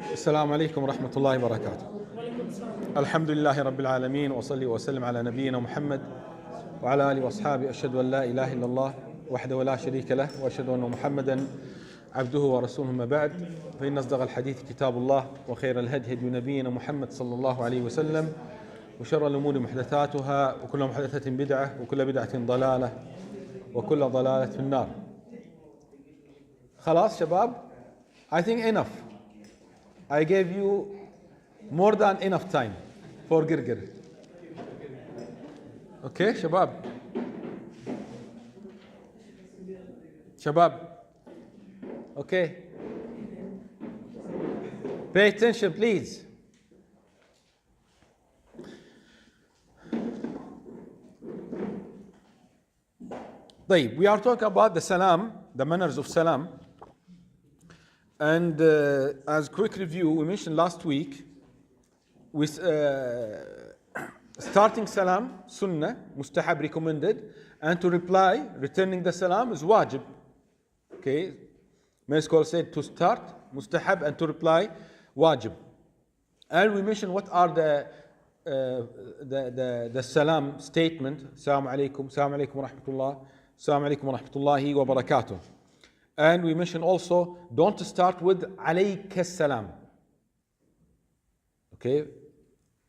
السلام عليكم ورحمة الله وبركاته. الحمد لله رب العالمين وصلي وسلم على نبينا محمد وعلى آله وأصحابه. أشهد أن لا إله إلا الله وحده لا شريك له وأشهد أن محمدا عبده ورسوله. ما بعد، فإن أصدق الحديث كتاب الله وخير الهدي هدي نبينا محمد صلى الله عليه وسلم وشر الأمور محدثاتها وكل محدثة بدعة وكل بدعة ضلالة وكل ضلالة في النار. خلاص شباب, I think enough. I gave you more than enough time for girgir. Okay شباب, okay, pay attention please. طيب, we are talking about the Salaam, the manners of Salaam. And as quick review, we mentioned last week, with starting Salam, Sunnah, Mustahab, recommended, and to reply, returning the Salam is Wajib. Okay, many scholars said to start, Mustahab, and to reply, Wajib. And we mentioned what are the Salam statement, Assalamu alaikum, Assalamu alaikum wa rahmatullah, Assalamu alaikum wa rahmatullahi wa barakatuh. And we mentioned also, don't start with alayka salam. Okay,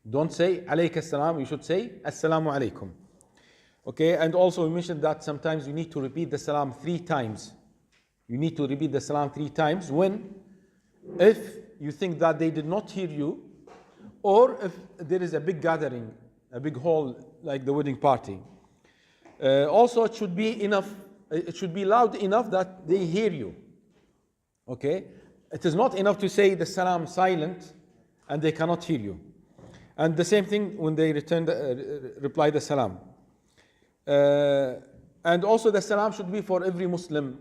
don't say alayka salam, you should say assalamu alaikum. Okay, and also we mentioned that sometimes you need to repeat the salam 3 times. You need to repeat the salam 3 times if you think that they did not hear you, or if there is a big gathering, a big hall like the wedding party. Also, it should be enough. It should be loud enough that they hear you. Okay? It is not enough to say the salam silent and they cannot hear you. And the same thing when they reply the salam. And also the salam should be for every Muslim.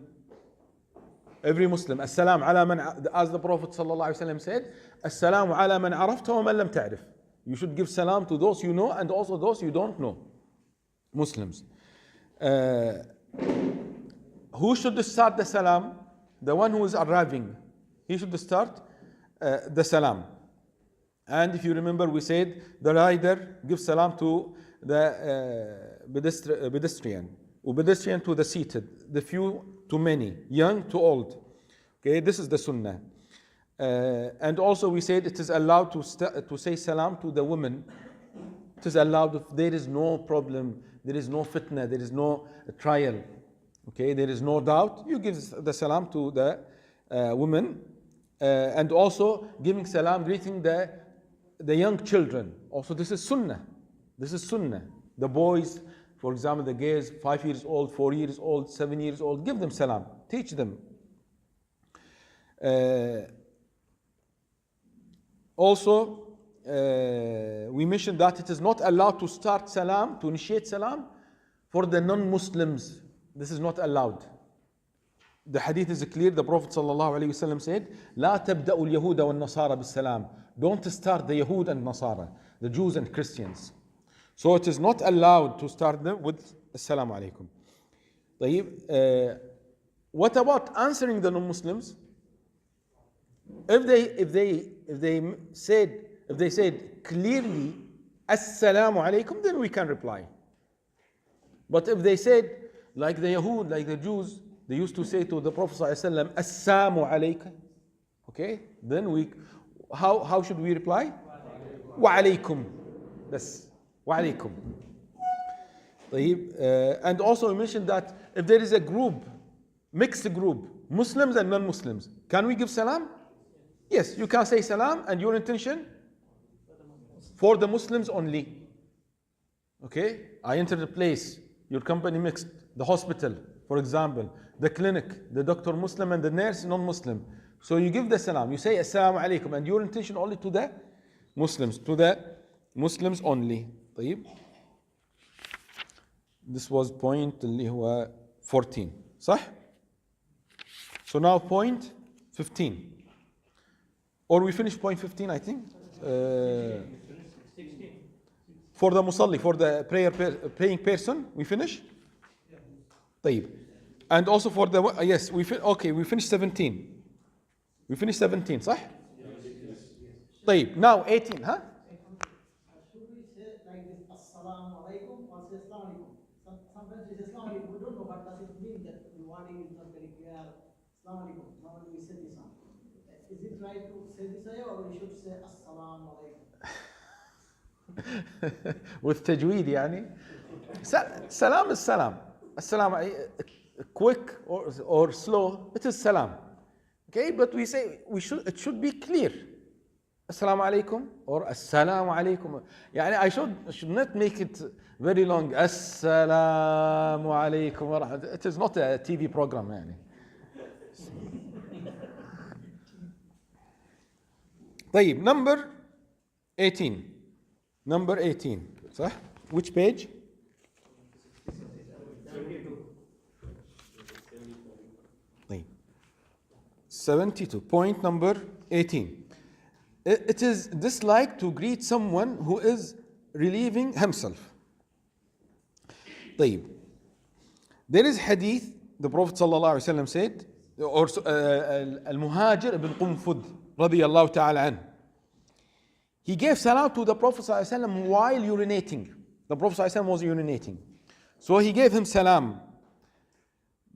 Every Muslim. As-salam ala man, as the Prophet ﷺ said, As-salamu ala man arafta wa man lam ta'rif. You should give salam to those you know and also those you don't know. Muslims. Who should start the salam? The one who is arriving. He should start the salam. And if you remember, we said the rider gives salam to the pedestrian. Pedestrian to the seated. The few to many. Young to old. Okay, this is the sunnah. And also we said it is allowed to say salam to the women. It is allowed if there is no problem, there is no fitna, there is no trial. Okay, there is no doubt. You give the salam to the women, and also giving salam, greeting the young children. Also, this is sunnah. This is sunnah. The boys, for example, the girls, 5 years old, 4 years old, 7 years old, give them salam. Teach them. Also, we mentioned that it is not allowed to start salam, to initiate salam for the non-Muslims. This is not allowed. The hadith is clear. The Prophet ﷺ said, لا تبدأ اليهود والنصارى بالسلام. Don't start the Yahud and Nasara, the Jews and Christians. So it is not allowed to start them with Assalamu alaikum. What about answering the non-Muslims? If they said clearly Assalamu alaikum, then we can reply. But if they said, like the Yahud, like the Jews, they used to say to the Prophet ﷺ, Assalamu alaikum. Okay, then how should we reply? Wa alaikum. That's wa alaikum. And also we mentioned that if there is a group, mixed group, Muslims and non-Muslims, can we give salam? Yes, you can say salam and your intention for the Muslims only. Okay, I entered a place, your company mixed, the hospital, for example, the clinic, the doctor Muslim and the nurse non-Muslim. So you give the salam, you say assalamu alaikum, and your intention only to the Muslims only. طيب. This was point اللي هو 14 صح? So now point 15. Or we finish point 15, I think. For the musalli, for the praying person, we finish? طيب. And also for the, yes, we finished 17. We finished 17, صح? طيب, now 18, huh? Should we say like this, Assalamu alaikum, or say Assalamu alaikum? Sometimes we say Assalamu alaikum, we don't know what does it mean, that the wording is not very clear. Assalamu alaikum, normally we say this one. Is it right to say this way, or we should say Assalamu alaikum? With tajweed, يعني. Salam is salam. Salam, quick or slow, it is salam. Okay, but we say it should be clear. Assalamu alaikum or assalamu alaikum. يعني I should not make it very long. Assalamu alaikum. It is not a TV program, يعني. طيب, number 18. Number 18. صح? Which page? 72. Point number 18. It is disliked to greet someone who is relieving himself. طيب. There is hadith, the Prophet ﷺ said, or Al-Muhajir ibn Qunfud radiyallahu ta'ala an. He gave salam to the Prophet ﷺ while urinating. The Prophet ﷺ was urinating. So he gave him salam.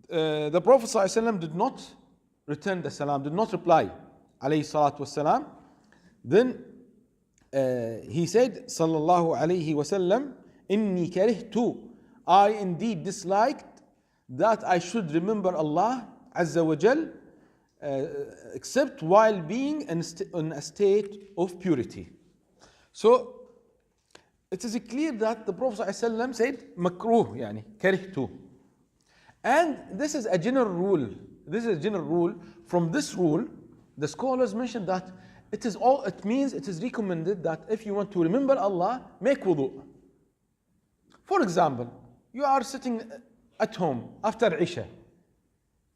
The Prophet ﷺ did not return the salam, did not reply, alayhi salatu wassalam. Then he said, sallallahu alayhi wasallam, inni karihtu, I indeed disliked that I should remember Allah azza wa jal except while being in a state of purity. So it is clear that the Prophet ﷺ said makruh, yani karihtu. And this is a general rule. This is a general rule. From this rule, the scholars mentioned that it means it is recommended that if you want to remember Allah, make wudu. For example, you are sitting at home after Isha,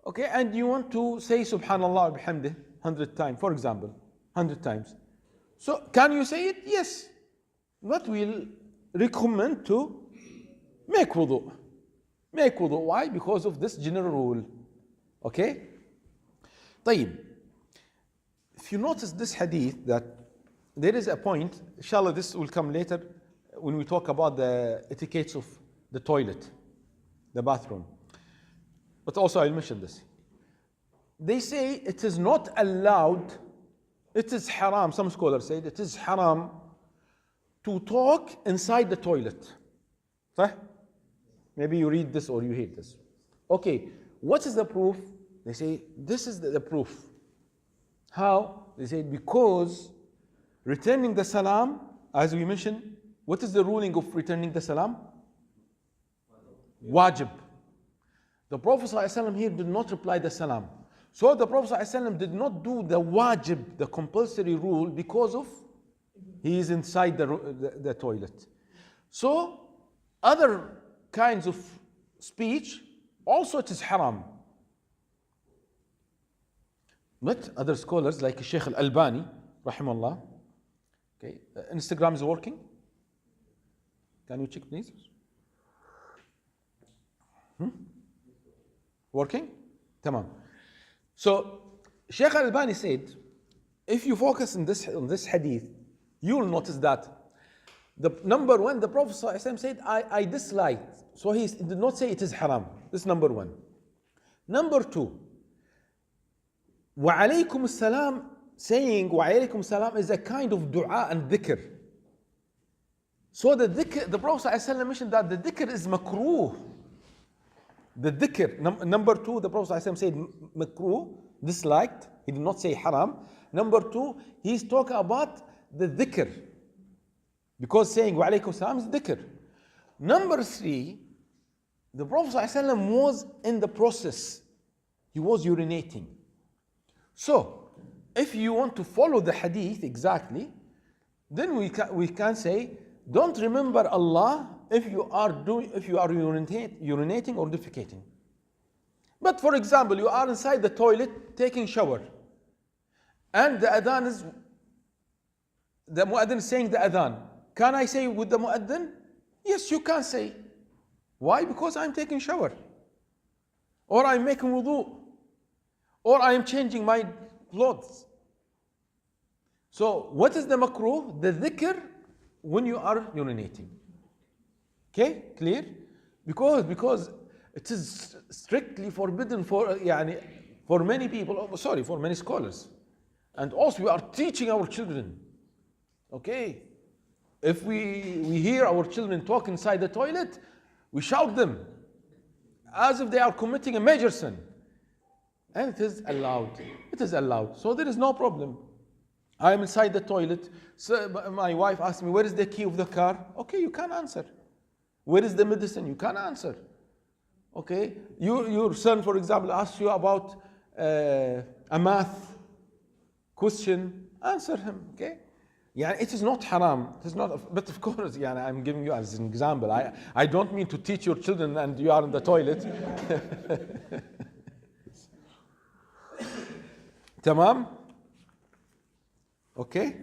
okay, and you want to say Subhanallah wa bihamdih 100 times, for example, 100 times. So can you say it? Yes. But we'll recommend to make wudu. Make wudu. Why? Because of this general rule. Okay? طيب. If you notice this hadith, that there is a point, inshallah this will come later when we talk about the etiquettes of the toilet, the bathroom. But also I'll mention this. They say it is not allowed, it is haram, some scholars say it is haram to talk inside the toilet. صح? Maybe you read this or you hear this. Okay, what is the proof? They say this is the proof. How? They say because returning the salam, as we mentioned, what is the ruling of returning the salam? Wajib. The Prophet ﷺ here did not reply the salam. So the Prophet ﷺ did not do the wajib, the compulsory rule, because of he is inside the toilet. So other kinds of speech, also it is haram. But other scholars like Sheikh Al-Albani, rahimahullah, okay, Instagram is working. Can you check please? Working? Tamam. So Sheikh Al-Albani said, if you focus on this hadith, you will notice that the number one, the Prophet ﷺ said, I disliked. So he did not say it is haram. This is number one. Number two, wa alaykum salam, saying wa alaykum salam is a kind of dua and dhikr. So the Prophet ﷺ mentioned that the dhikr is makruh. The dhikr, number two, the Prophet ﷺ said makruh, disliked. He did not say haram. Number two, he's talking about the dhikr. Because saying wa alaykum salam is dhikr. Number three, the Prophet ﷺ was in the process. He was urinating. So, if you want to follow the hadith exactly, then we can say, don't remember Allah if you are urinating or defecating. But for example, you are inside the toilet taking shower, and the adhan is, the muaddin is saying the adhan. Can I say with the muaddin? Yes, you can say. Why? Because I'm taking shower, or I'm making wudu, or I am changing my clothes. So what is the makruh? The dhikr when you are urinating. Okay, clear? Because it is strictly forbidden for for many people, for many scholars. And also we are teaching our children. Okay? If we hear our children talk inside the toilet, we shout them as if they are committing a major sin. And it is allowed. It is allowed. So there is no problem. I am inside the toilet. So my wife asked me, where is the key of the car? Okay, you can answer. Where is the medicine? You can answer. Okay? Your son, for example, asks you about a math question. Answer him. Okay? Yeah, it is not haram. It is not, but of course, I'm giving you as an example. I don't mean to teach your children and you are in the toilet. Tamam? Okay?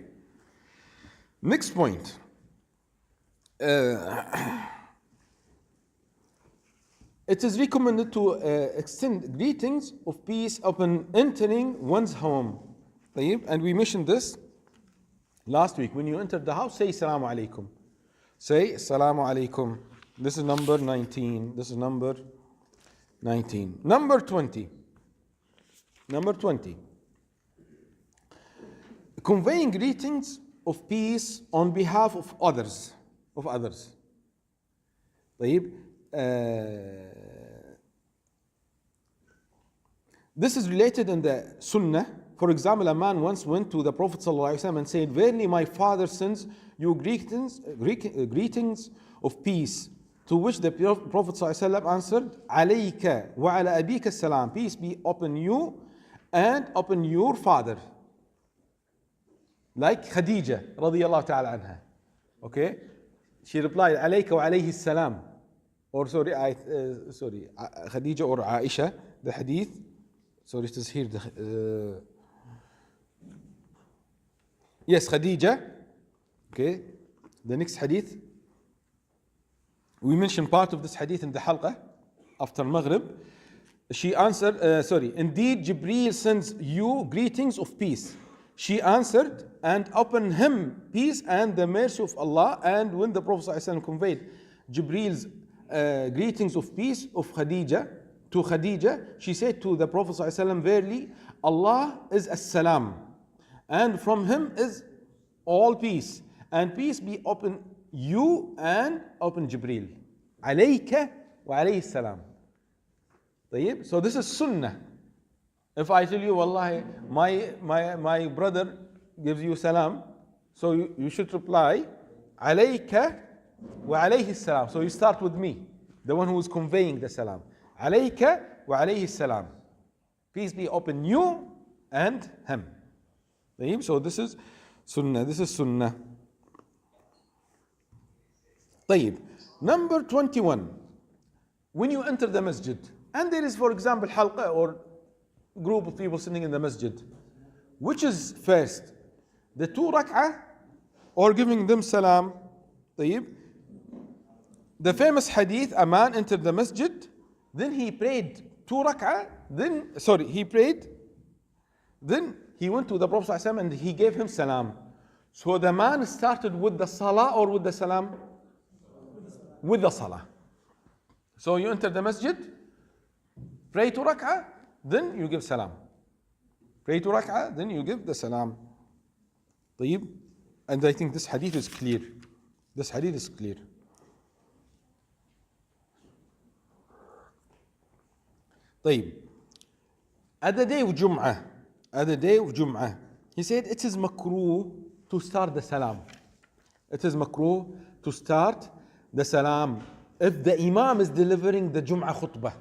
Next point. It is recommended to extend greetings of peace upon entering one's home. And we mentioned this last week. When you enter the house, say Salaam alaikum. Say Salaam alaikum. This is number 19. This is number 19. Number 20. Number 20. Conveying greetings of peace on behalf of others. This is related in the Sunnah. For example, a man once went to the Prophet ﷺ and said, verily my father sends you greetings of peace. To which the Prophet ﷺ answered, alayka wa ala abika salam. Peace be upon you and upon your father. Like Khadija radiyallahu ta'ala anha. Okay? She replied, alayka wa alayhi salam. Or Khadija or Aisha, the hadith. Sorry, it is here. Yes, Khadija. Okay. The next hadith. We mentioned part of this hadith in the halqa after Maghrib. She answered, indeed Jibreel sends you greetings of peace. She answered, and upon him peace and the mercy of Allah. And when the Prophet ﷺ conveyed Jibreel's greetings of peace of Khadija to Khadija, she said to the Prophet ﷺ, verily Allah is as-salam, and from him is all peace, and peace be upon you and upon Jibreel. Alayka wa alayhi salam. So this is sunnah. If I tell you, wallahi, my brother gives you salam, so you should reply, alayka wa alayhi salam. So you start with me, the one who is conveying the salam. Alayka wa alayhi salam. Peace be upon you and him. So this is sunnah. This is sunnah. طيب. Number 21. When you enter the masjid, and there is, for example, halqa or group of people sitting in the masjid, which is first? The 2 rak'ah or giving them salam? طيب. The famous hadith, a man entered the masjid, then he prayed 2 rak'ah, then he went to the Prophet ﷺ and he gave him salam. So the man started with the salah or with the salam? With the salah. So you enter the masjid, pray 2 rak'ah, then you give salam. Pray 2 rak'ah, then you give the salam. طيب. And I think this hadith is clear. This hadith is clear. طيب. At the day of Jum'ah, he said it is makruh to start the salam. It is makruh to start the salam if the imam is delivering the Jum'ah khutbah.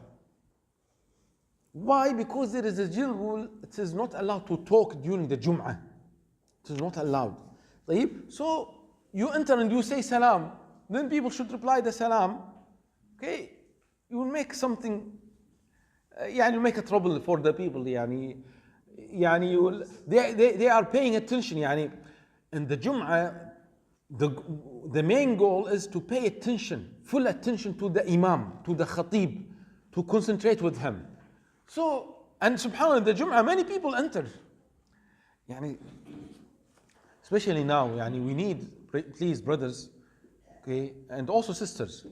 Why? Because there is a general rule, it is not allowed to talk during the Jum'ah. It is not allowed. طيب. So you enter and you say salam, then people should reply the salam. Okay? You will make something, you make a trouble for the people. They are paying attention. In the Jum'ah, the main goal is to pay attention, full attention to the imam, to the khatib, to concentrate with him. So, and subhanAllah, in the Jum'ah, many people enter. especially now, yani we need, please brothers, okay, and also sisters,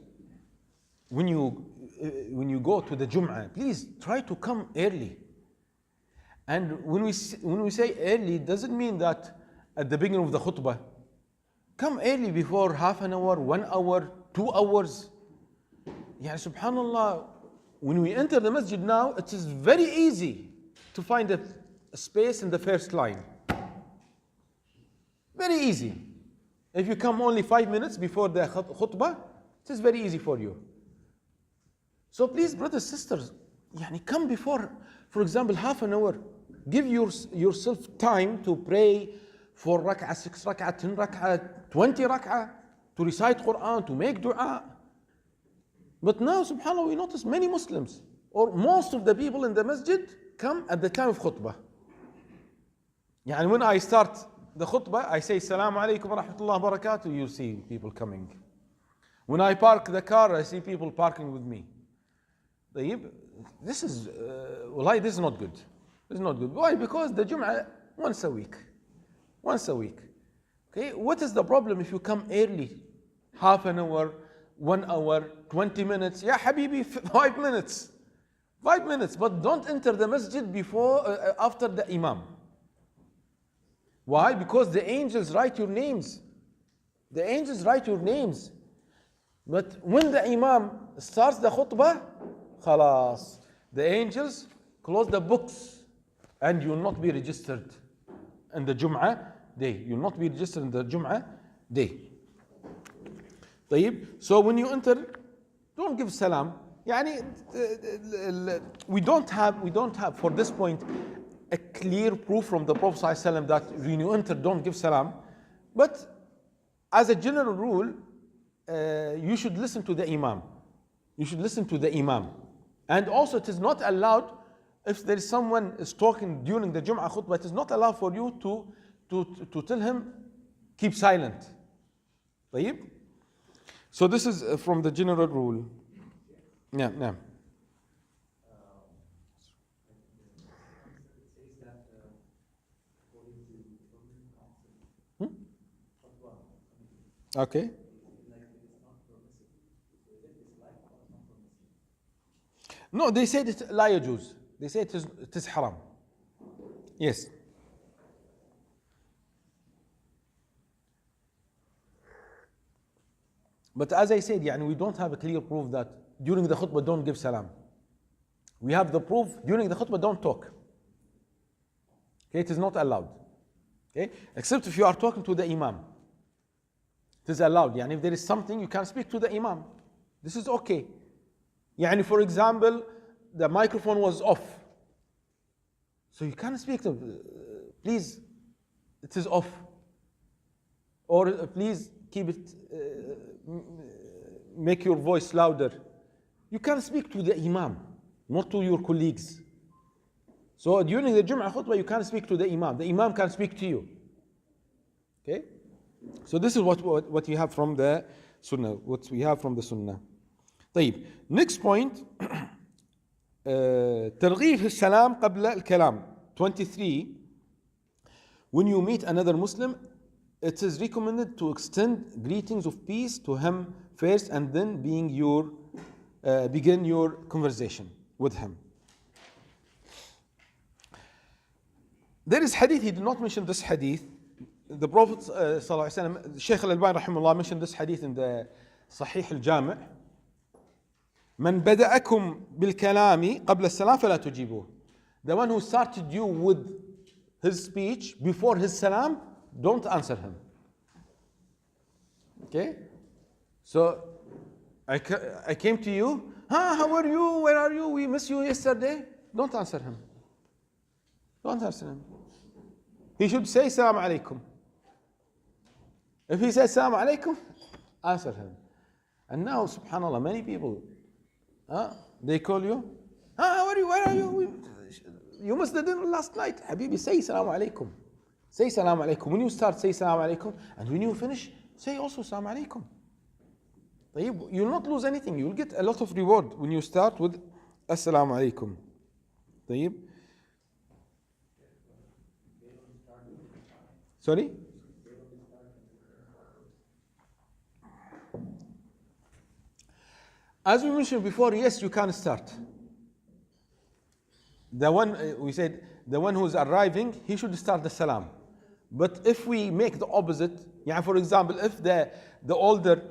when you go to the Jum'ah, please try to come early. And when we say early, it doesn't mean that at the beginning of the khutbah. Come early before half an hour, 1 hour, 2 hours. Yeah, subhanallah, when we enter the masjid now, it is very easy to find a space in the first line. Very easy. If you come only 5 minutes before the khutbah, it is very easy for you. So please, brothers, sisters, yani come before, for example, half an hour. Give yourself time to pray for rak'ah, 6 rak'ah, 10 rak'ah, 20 rak'ah, to recite Quran, to make dua. But now, subhanAllah, we notice many Muslims, or most of the people in the masjid, come at the time of khutbah. Yani when I start the khutbah, I say, Salaam alaikum wa rahmatullahi wa barakatuh, you see people coming. When I park the car, I see people parking with me. This is, wallahi, this is not good. This is not good. Why? Because the Jum'ah, once a week. Once a week. Okay, what is the problem if you come early? Half an hour, 1 hour, 20 minutes. Yeah, Habibi, 5 minutes. 5 minutes, but don't enter the masjid before, after the Imam. Why? Because the angels write your names. The angels write your names. But when the Imam starts the khutbah, khalas, the angels close the books and you will not be registered in the Jum'ah day. You will not be registered in the Jum'ah day. طيب, so when you enter, don't give salam. يعني, we don't have for this point a clear proof from the Prophet ﷺ that when you enter, don't give salam. But as a general rule, you should listen to the Imam. You should listen to the Imam. And also it is not allowed, if there is someone is talking during the Jum'ah khutbah, it is not allowed for you to tell him, keep silent. طيب? So this is from the general rule. Yeah, yeah. Okay. No, they said it لا يجوز. They say it is haram. Yes. But as I said, يعني, we don't have a clear proof that during the khutbah don't give salam. We have the proof during the khutbah don't talk. Okay, it is not allowed. Okay, except if you are talking to the Imam. It is allowed. يعني, if there is something, you can speak to the Imam. This is okay. يعني, for example, the microphone was off. So you can speak to, please, it is off. Or please keep it, make your voice louder. You can speak to the Imam, not to your colleagues. So during the Jum'ah khutbah, you can speak to the Imam. The Imam can speak to you. Okay? So this is what we have from the Sunnah. What we have from the Sunnah. طيب. Next point. ترغيب في السلام قبل الكلام. 23. When you meet another Muslim, it is recommended to extend greetings of peace to him first and then begin your conversation with him. There is hadith, he did not mention this hadith. The Prophet ﷺ, Shaykh al-Albani rahimahullah mentioned this hadith in the Sahih al-Jami'. من بدأكم بالكلام قبل السلام فلا تجيبوه. The one who started you with his speech before his salam, don't answer him. Okay? So I came to you, how are you? Where are you? We missed you yesterday. Don't answer him. Don't answer him. He should say Salaam alaikum. If he says Salaam alaikum, answer him. And now, subhanAllah, many people, they call you, how are you? Where are you? You missed the dinner last night. Habibi, say Salaam alaikum. Say Salaam alaikum. When you start, say Salaam alaikum. And when you finish, say also Salaam alaikum. You'll not lose anything. You'll get a lot of reward when you start with Assalamu alaikum. Sorry? As we mentioned before, yes, you can start. The one we said, the one who's arriving, he should start the salam. But if we make the opposite, yeah, for example, if the older,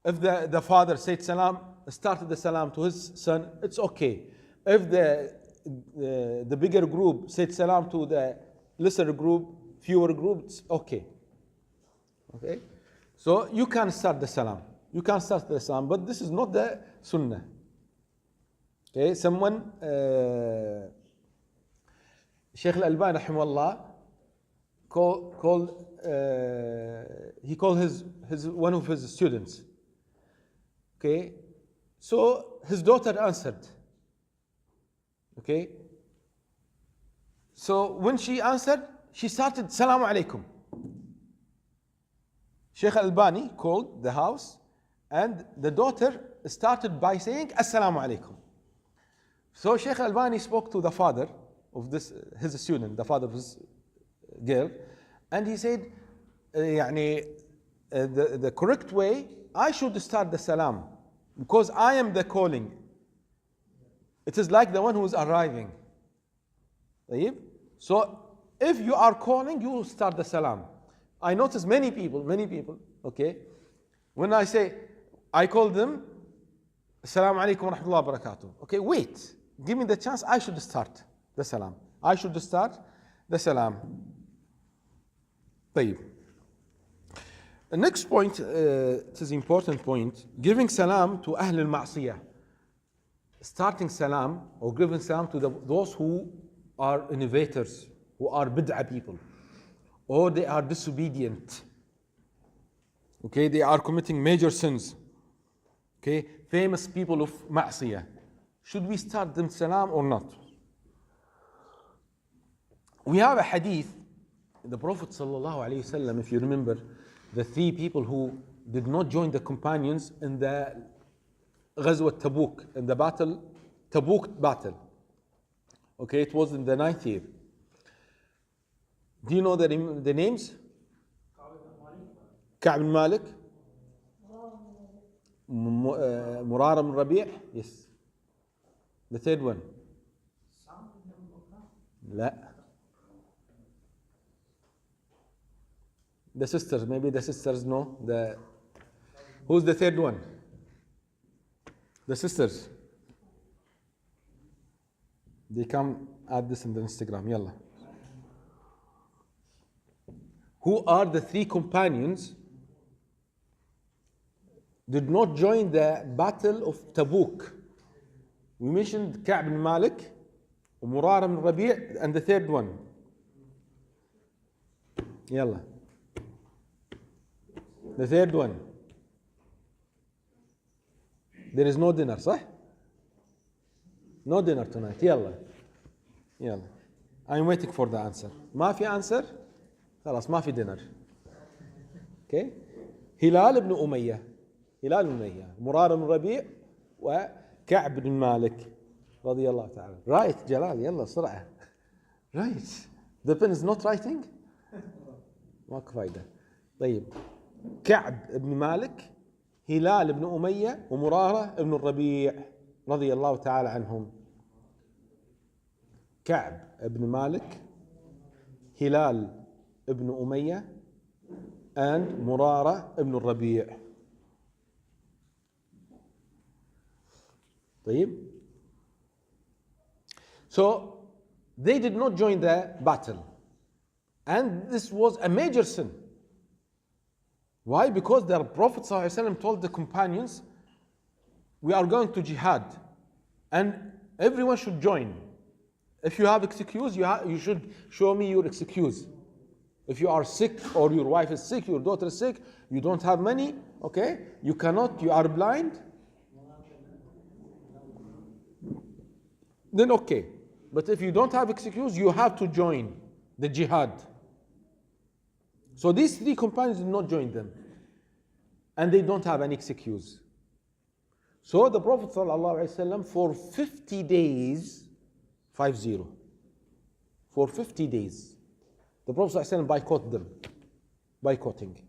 if the father said salam, started the salam to his son, it's okay. If the bigger group said salam to the lesser group, fewer groups, okay. Okay? So you can start the salam. You can start the salam, but this is not the sunnah. Okay, someone, Sheikh Al-Albani rahimahullah, he called his one of his students. Okay, so his daughter answered. Okay, so when she answered, she started Salaam alaikum. Sheikh Al-Albani called the house, and the daughter started by saying Assalamu alaikum. So Sheikh Al-Albani spoke to the father of his student, the father of his girl, and he said, the correct way, I should start the salam because I am the calling. It is like the one who is arriving. So if you are calling, you start the salam. I notice many people, okay, when I call them, Assalamu alaikum wa rahmatullahi wa barakatuh. Okay, wait, give me the chance, I should start the salam. I should start the salam. طيب. The next point, it is an important point, giving salam to Ahl al-Ma'siyah. Starting salam or giving salam to those who are innovators, who are bid'ah people, or they are disobedient. Okay, they are committing major sins. Okay, famous people of ma'siyah. Should we start them salam or not? We have a hadith, the Prophet sallallahu alaihi wasallam, if you remember, the three people who did not join the companions in the Ghazwat Tabuk, in the Tabuk battle. Okay, it was in the 9th year. Do you know the names? Ka'b bin Malik, Murara bin Rabi', yes. The third one? لا. The sisters, maybe the sisters know. Who's the third one? The sisters. They come add this in the Instagram. Yalla. Who are the three companions did not join the battle of Tabuk? We mentioned Ka'b bin Malik, Murara bin Rabi', and the third one. Yalla. The third one. There is no dinner, صح? No dinner tonight. Yalla. Yalla. I'm waiting for the answer. ما في answer? خلاص ما في dinner. Okay? هلال بن أمية. هلال بن أمية. مرار بن ربيع وكعب بن مالك رضي الله تعالى. Right جلال يلا سرعة. Right. The pen is not writing? ماكو فايدة. طيب. كعب بن مالك، هلال بن أمية، ومرارة بن الربيع رضي الله تعالى عنهم. كعب بن مالك، هلال بن أمية, and مرارة بن الربيع. طيب. So they did not join the battle, and this was a major sin. Why? Because the Prophet ﷺ told the companions, we are going to jihad and everyone should join. If you have excuse, you should show me your excuse. If you are sick or your wife is sick, your daughter is sick, you don't have money, okay, you cannot, you are blind, then okay. But if you don't have excuse, you have to join the jihad. So these three companions did not join them, and they don't have any excuse. So the Prophet ﷺ for 50 days, 50, for 50 days, the Prophet ﷺ boycotted them, boycotting.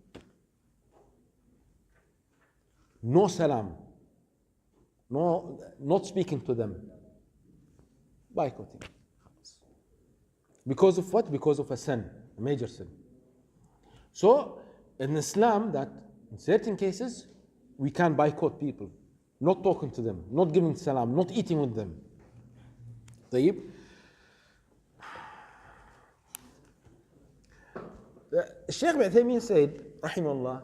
No salam, No, not speaking to them. Boycotting. Because of what? Because of a sin, a major sin. So, in Islam, that in certain cases, we can boycott people, not talking to them, not giving salam, not eating with them. طيب. Sheikh Ibn Uthaymeen said, rahimahullah,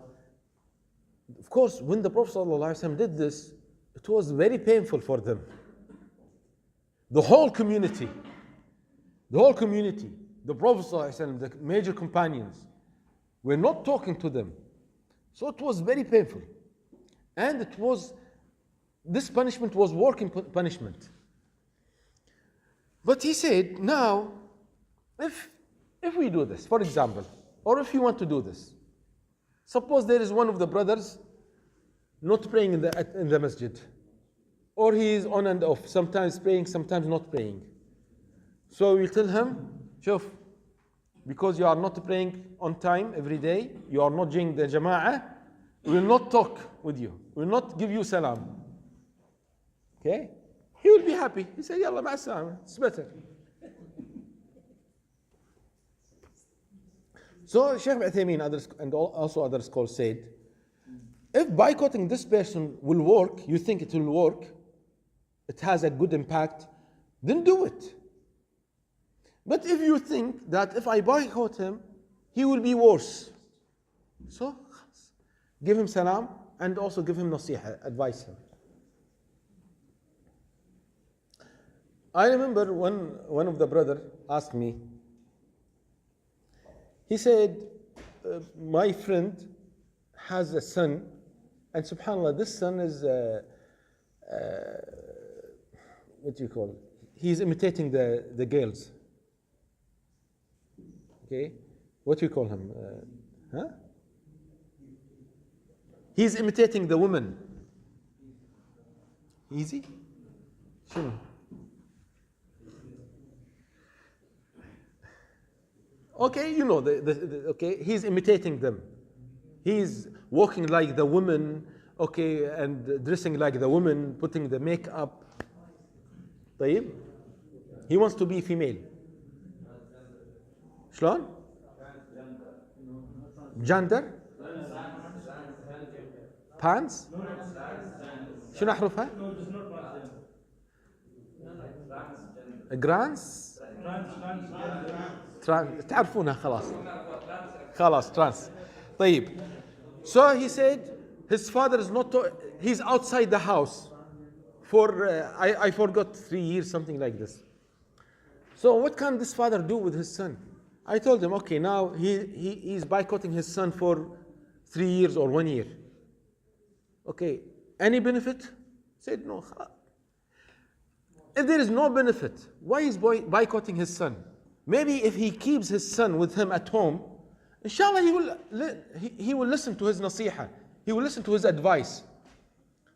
of course, when the Prophet ﷺ did this, it was very painful for them. The whole community, the Prophet ﷺ, the major companions, were not talking to them. So it was very painful. And this punishment was working punishment. But he said, now, if we do this, for example, or if you want to do this, suppose there is one of the brothers not praying in the masjid, or he is on and off, sometimes praying, sometimes not praying. So we tell him, Shuf, because you are not praying on time every day, you are not doing the jama'ah, we will not talk with you, we will not give you salam. Okay? He will be happy. He said, Yalla, ma'a salam, it's better. So Sheikh Ibn Uthaymeen and also other scholars said, if boycotting this person will work, you think it will work, it has a good impact, then do it. But if you think that if I boycott him, he will be worse, so give him salam and also give him nasiha, advise him. I remember one of the brother asked me, he said, my friend has a son, and subhanAllah, this son is, what do you call it? He's imitating the girls. Okay? What do you call him? He's imitating the women. Easy? Sure. Okay, you know, okay, he's imitating them. He's walking like the woman, okay, and dressing like the woman, putting the makeup. طيب? He wants to be female. شلون؟ Gender? Pants? شنو أحرفها؟ Grants? تعرفونها خلاص trans. طيب. So he said his father is not he's outside the house for I forgot 3 years, something like this. So what can this father do with his son? I told him, okay, now he's boycotting his son for 3 years or 1 year. Okay, any benefit? He said no. If there is no benefit, why is boycotting his son? Maybe if he keeps his son with him at home, inshallah he will listen to his nasiha. He will listen to his advice.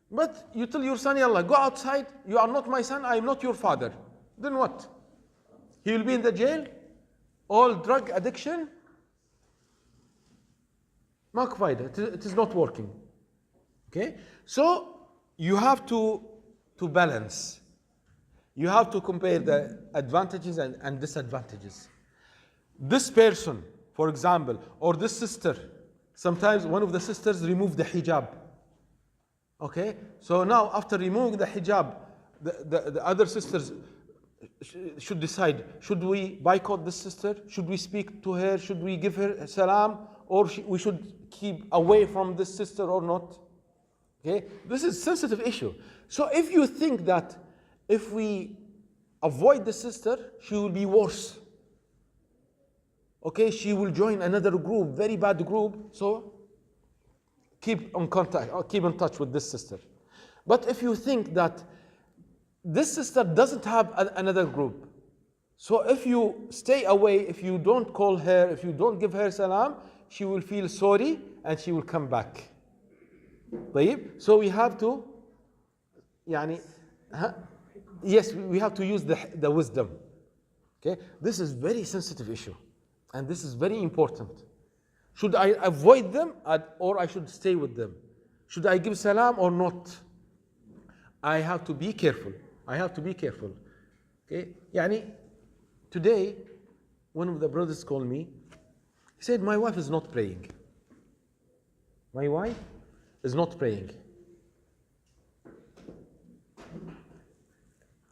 But you tell your son, Yallah, go outside, you are not my son, I am not your father. Then what? He will be in the jail? All drug addiction? Mark Vida, it is not working. Okay? So you have to balance. You have to compare the advantages and disadvantages. This person, for example, or this sister, sometimes one of the sisters remove the hijab. Okay? So now after removing the hijab, the other sisters should decide, should we boycott this sister? Should we speak to her? Should we give her salam? Or we should keep away from this sister or not? Okay? This is a sensitive issue. So if you think that if we avoid the sister, she will be worse. Okay, she will join another group, very bad group, so keep in contact, or keep in touch with this sister. But if you think that this sister doesn't have another group, so if you stay away, if you don't call her, if you don't give her salam, she will feel sorry and she will come back. طيب? So we have to, yes, we have to use the wisdom. Okay, this is very sensitive issue, and this is very important. Should I avoid them or I should stay with them? Should I give salam or not? I have to be careful. I have to be careful. Okay? Yani, today, one of the brothers called me. He said, my wife is not praying. My wife is not praying.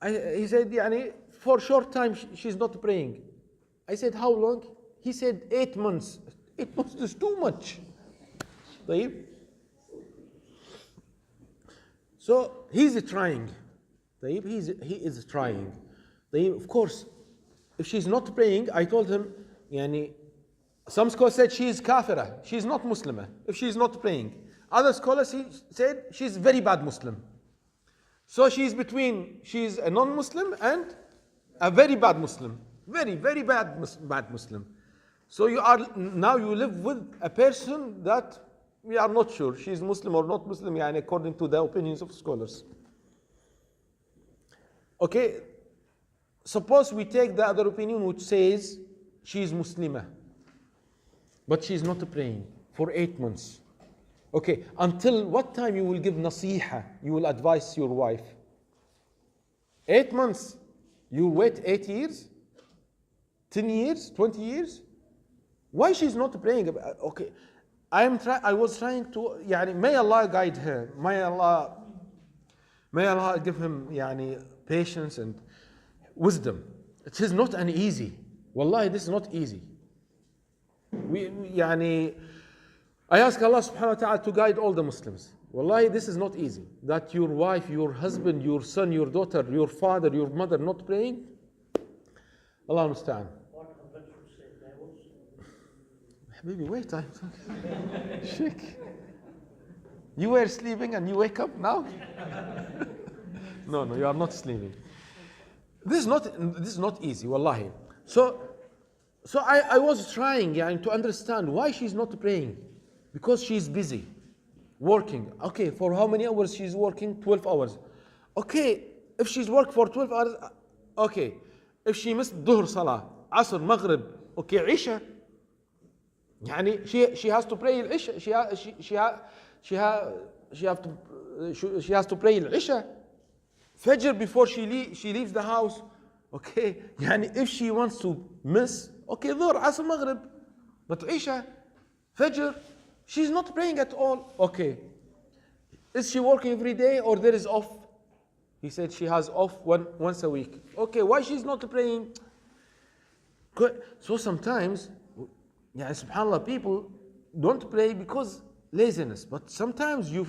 He said, yani, for a short time, she's not praying. I said, how long? He said, 8 months. 8 months is too much. طيب? So he's trying. طيب? He is trying. طيب? Of course, if she's not praying, I told him, يعني, some scholars said she is kafira, she is not Muslimah, if she is not praying. Other scholars said she is very bad Muslim. So she is between, she is a non-Muslim and a very bad Muslim. Very, very bad Muslim. So you live with a person that we are not sure she is Muslim or not Muslim, يعني, according to the opinions of scholars. Okay, suppose we take the other opinion which says she is Muslimah, but she is not praying for 8 months. Okay, until what time you will give nasiha, you will advise your wife? 8 months. You wait 8 years? 10 years? 20 years? Why she's not praying? Okay, I was trying to, يعني, may Allah guide her. May Allah give him, يعني, patience and wisdom. It is not an easy. Wallahi, this is not easy. يعني, I ask Allah subhanahu wa ta'ala to guide all the Muslims. Wallahi, this is not easy. That your wife, your husband, your son, your daughter, your father, your mother not praying. Allah musta'an. What husband should say divorce? Baby, wait, Sheikh. You were sleeping and you wake up now? No, you are not sleeping. This is not easy, wallahi. So I was trying, yani, to understand why she's not praying. Because she's busy, working. Okay, for how many hours she's working? 12 hours. Okay, if she's worked for 12 hours, okay. If she missed Dhuhr Salah, Asr, Maghrib, okay, Isha. Yani, she has to pray Isha. She has to pray Isha. Fajr before she leaves the house. Okay, yani, if she wants to miss, okay, Dhuhr, Asr, Maghrib. But Isha, Fajr, she's not praying at all. Okay. Is she working every day or there is off? He said she has off once a week. Okay, why she's not praying? Good. So sometimes, yeah, subhanAllah, people don't pray because laziness. But sometimes you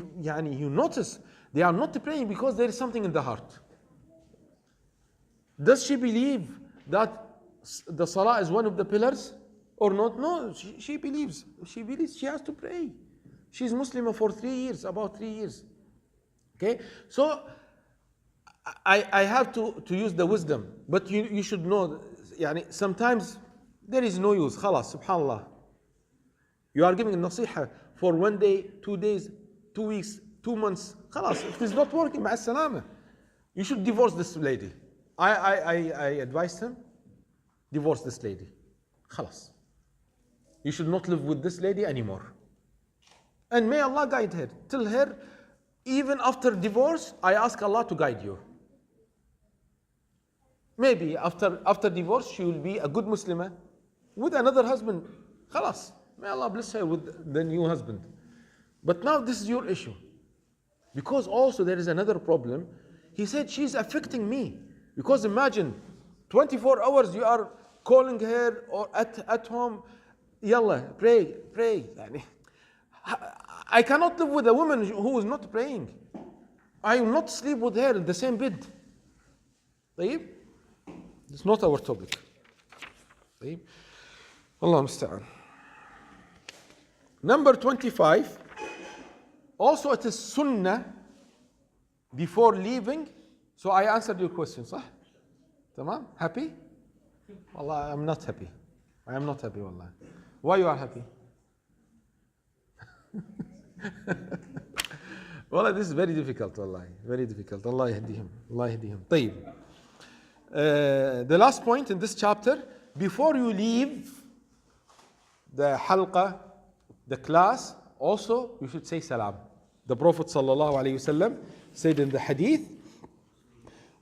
notice they are not praying because there is something in the heart. Does she believe that the salah is one of the pillars or not? No, she believes. She believes she has to pray. She's Muslim for 3 years, about 3 years. Okay, so I have to use the wisdom, but you should know, yani, sometimes there is no use. Khalas, subhanallah. You are giving a nasiha for 1 day, 2 days, 2 weeks, 2 months. Khalas, if it is not working, ma'a salama. You should divorce this lady. I advised him, divorce this lady. Khalas. You should not live with this lady anymore. And may Allah guide her. Tell her, even after divorce, I ask Allah to guide you. Maybe after divorce, she will be a good Muslimah with another husband. Khalas. May Allah bless her with the new husband. But now this is your issue. Because also there is another problem. He said, she's affecting me. Because imagine, 24 hours you are calling her or at home, yalla, pray. I cannot live with a woman who is not praying. I will not sleep with her in the same bed. طيب? It's not our topic. طيب? Allah musta'an. Number 25. Also it is sunnah before leaving. So I answered your question, صح? تمام? Happy? Wallah, I'm not happy. I am not happy, wallah. Why you are happy? Wallah, this is very difficult, wallah. Very difficult. Allah yahdihim. Allah yahdihim. طيب. The last point in this chapter, before you leave the halqa, the class, also you should say salam. The Prophet sallallahu alaihi wasallam said in the hadith,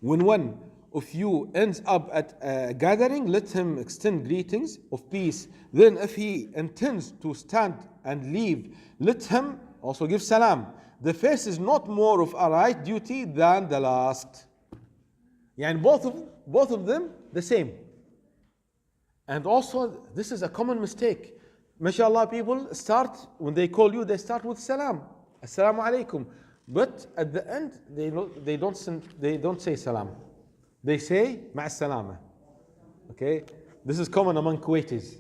when one of you ends up at a gathering, let him extend greetings of peace. Then if he intends to stand and leave, let him also give salam. The first is not more of a right duty than the last. Yani both of them the same. And also, this is a common mistake. MashaAllah, people start, when they call you, they start with salam. Assalamu alaikum. But at the end, they don't say salam. They say ma'a salama. Okay? This is common among Kuwaitis.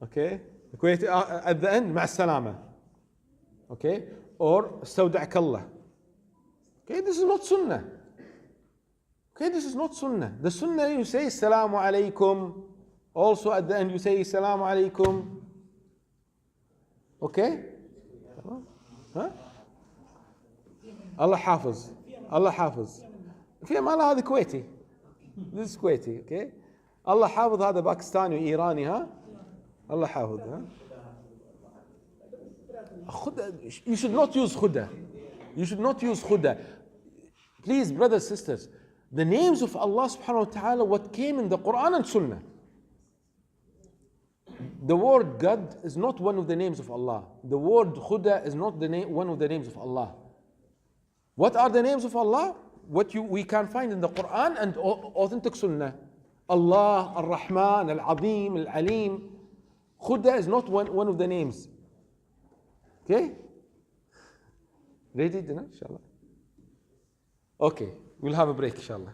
Okay? The Kuwaiti, at the end, ma'a salama. Okay? Or stawda'akallah. Okay? This is not sunnah. Okay? This is not sunnah. The sunnah, you say assalamu alaikum. Also at the end you say Salaam alaikum. Okay? Huh? Allah hafiz. Allah hafiz. في أمان الله هذا كويتي. This is Kuwaiti, okay? الله حافظ هذا باكستاني وإيراني ها؟ الله حافظ ها؟ You should not use khuda. You should not use khuda. Please, brothers, sisters, the names of Allah subhanahu wa ta'ala, what came in the Quran and Sunnah. The word God is not one of the names of Allah. The word Khuda is not one of the names of Allah. What are the names of Allah? What we can find in the Quran and authentic Sunnah. Allah, Ar-Rahman, Al-Azim, Al-Alim. Khuda is not one of the names. Okay? Ready, Dina? Inshallah. Okay, we'll have a break, inshallah.